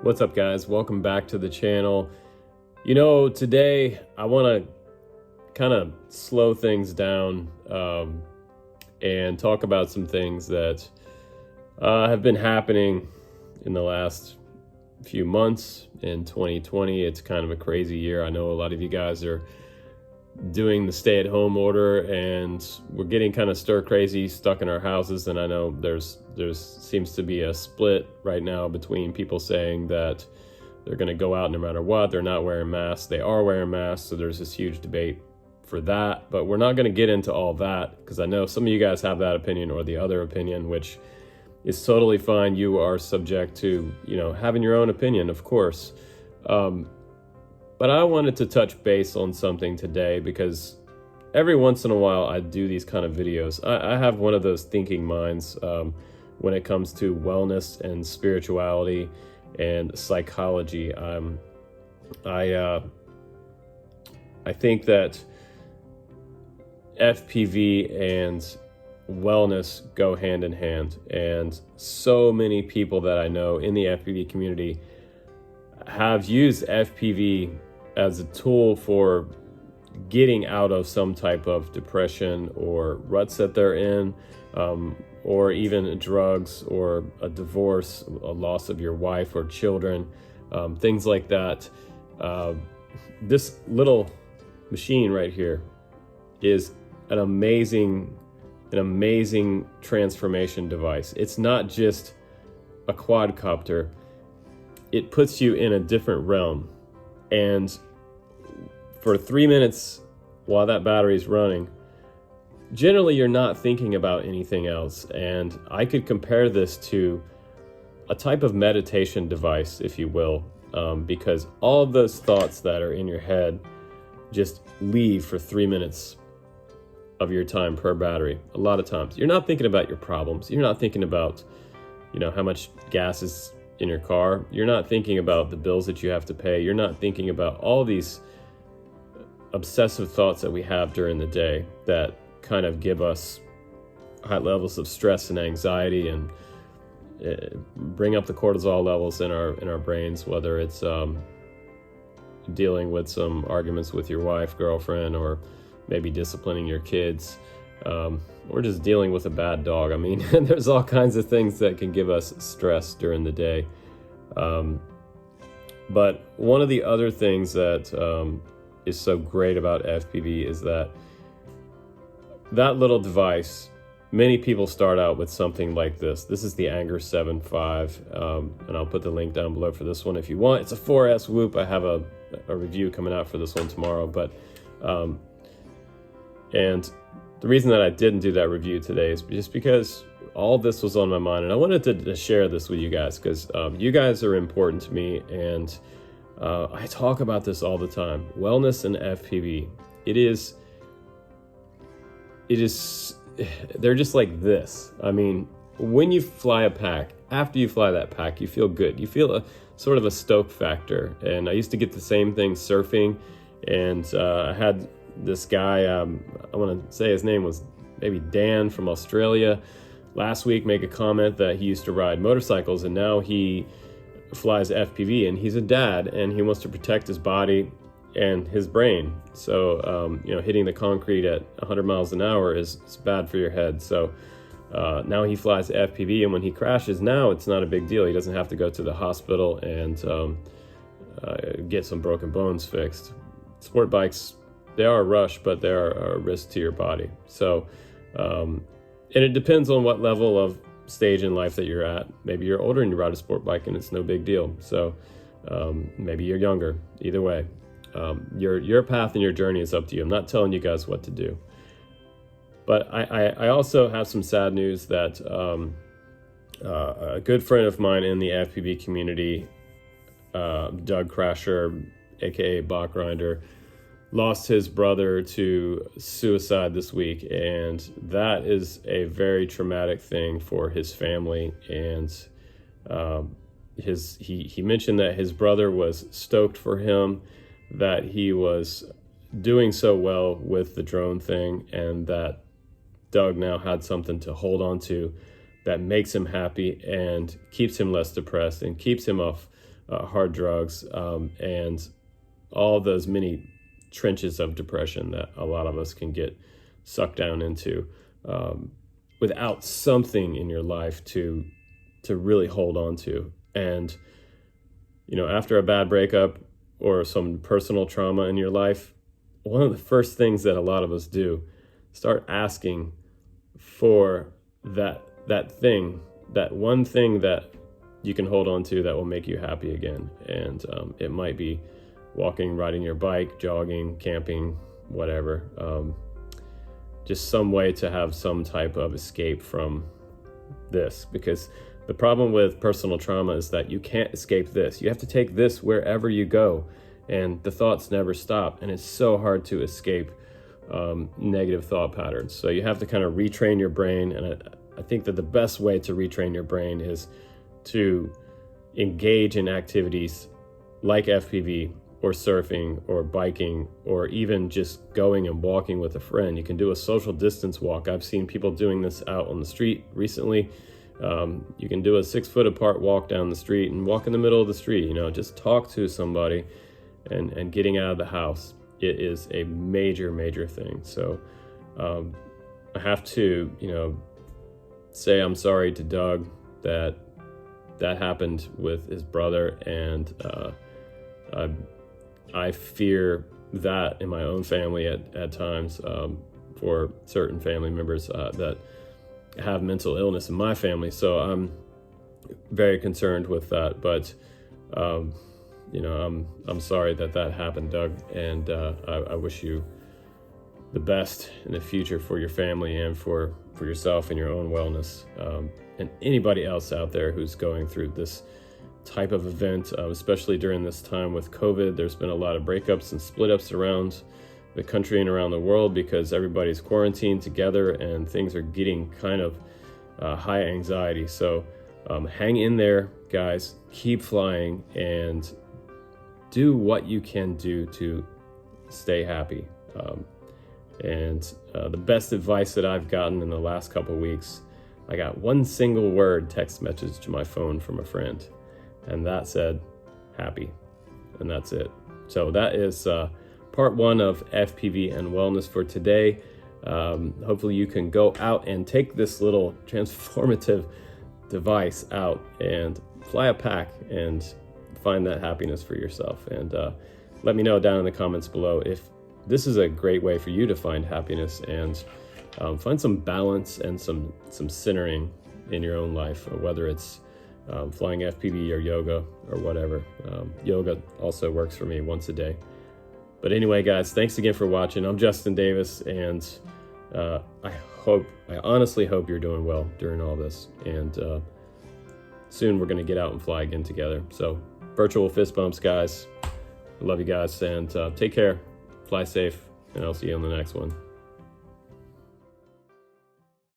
What's up, guys? Welcome back to the channel. Today I want to kind of slow things down and talk about some things that have been happening in the last few months in 2020. It's kind of a crazy year. I know a lot of you guys are doing the stay-at-home order, and we're getting kind of stir crazy, stuck in our houses. And I know there's seems to be a split right now between people saying that they're going to go out no matter what, they're not wearing masks, they are wearing masks. So there's this huge debate for that, but we're not going to get into all that because I know some of you guys have that opinion or the other opinion, which is totally fine. You are subject to having your own opinion, of course. But I wanted to touch base on something today because every once in a while I do these kind of videos. I have one of those thinking minds when it comes to wellness and spirituality and psychology. I think that FPV and wellness go hand in hand, and so many people that I know in the FPV community have used FPV as a tool for getting out of some type of depression or ruts that they're in, or even drugs or a divorce, a loss of your wife or children, things like that. This little machine right here is an amazing transformation device. It's not just a quadcopter. It puts you in a different realm. And for 3 minutes while that battery is running, generally you're not thinking about anything else. And I could compare this to a type of meditation device, if you will, because all of those thoughts that are in your head just leave for 3 minutes of your time per battery. A lot of times you're not thinking about your problems. You're not thinking about, how much gas is in your car. You're not thinking about the bills that you have to pay. You're not thinking about all these obsessive thoughts that we have during the day that kind of give us high levels of stress and anxiety and bring up the cortisol levels in our brains, whether it's dealing with some arguments with your wife, girlfriend, or maybe disciplining your kids, or just dealing with a bad dog. I mean, there's all kinds of things that can give us stress during the day. But one of the other things that is so great about FPV is that little device, many people start out with something like this. This is the Anger 7.5, and I'll put the link down below for this one if you want. It's a 4S Whoop. I have a review coming out for this one tomorrow, but and the reason that I didn't do that review today is just because all this was on my mind, and I wanted to share this with you guys because you guys are important to me, and I talk about this all the time. Wellness and FPV. It is, they're just like this. I mean, when you fly a pack, after you fly that pack, you feel good. You feel a sort of a stoke factor. And I used to get the same thing surfing, and I had this guy, I want to say his name was maybe Dan from Australia, last week make a comment that he used to ride motorcycles and now he flies FPV, and he's a dad and he wants to protect his body and his brain. So, hitting the concrete at 100 miles an hour is bad for your head. So now he flies FPV, and when he crashes now, it's not a big deal. He doesn't have to go to the hospital and get some broken bones fixed. Sport bikes, they are a rush, but they are a risk to your body. So, and it depends on what level of stage in life that you're at. Maybe you're older and you ride a sport bike and it's no big deal. So maybe you're younger. Either way, your path and your journey is up to you. I'm not telling you guys what to do. But I also have some sad news that a good friend of mine in the FPV community, Doug Crasher, aka Bach Grinder, lost his brother to suicide this week, and that is a very traumatic thing for his family. And he mentioned that his brother was stoked for him, that he was doing so well with the drone thing, and that Doug now had something to hold on to that makes him happy and keeps him less depressed and keeps him off hard drugs, and all those many trenches of depression that a lot of us can get sucked down into, without something in your life to really hold on to. And after a bad breakup or some personal trauma in your life, one of the first things that a lot of us do, start asking for that one thing that you can hold on to that will make you happy again. And it might be walking, riding your bike, jogging, camping, whatever. Just some way to have some type of escape from this, because the problem with personal trauma is that you can't escape this. You have to take this wherever you go, and the thoughts never stop, and it's so hard to escape negative thought patterns. So you have to kind of retrain your brain, and I think that the best way to retrain your brain is to engage in activities like FPV or surfing or biking, or even just going and walking with a friend. You can do a social distance walk. I've seen people doing this out on the street recently. You can do a 6 foot apart walk down the street and walk in the middle of the street, just talk to somebody and getting out of the house. It is a major thing. So I have to, say I'm sorry to Doug that happened with his brother, and I fear that in my own family at times, for certain family members that have mental illness in my family. So I'm very concerned with that. But I'm sorry that happened, Doug, and I wish you the best in the future for your family and for yourself and your own wellness, and anybody else out there who's going through this type of event, especially during this time with COVID. There's been a lot of breakups and split ups around the country and around the world because everybody's quarantined together and things are getting kind of high anxiety. So hang in there, guys. Keep flying and do what you can do to stay happy. And the best advice that I've gotten in the last couple of weeks, I got one single word text message to my phone from a friend, and that said happy, and that's it. So that is part 1 of FPV and Wellness for today. Hopefully you can go out and take this little transformative device out and fly a pack and find that happiness for yourself. And let me know down in the comments below if this is a great way for you to find happiness and find some balance and some centering in your own life, whether it's flying FPV or yoga or whatever. Yoga also works for me once a day. But anyway, guys, thanks again for watching. I'm Justin Davis, and I honestly hope you're doing well during all this. And soon we're going to get out and fly again together. So virtual fist bumps, guys. I love you guys, and take care. Fly safe, and I'll see you on the next one.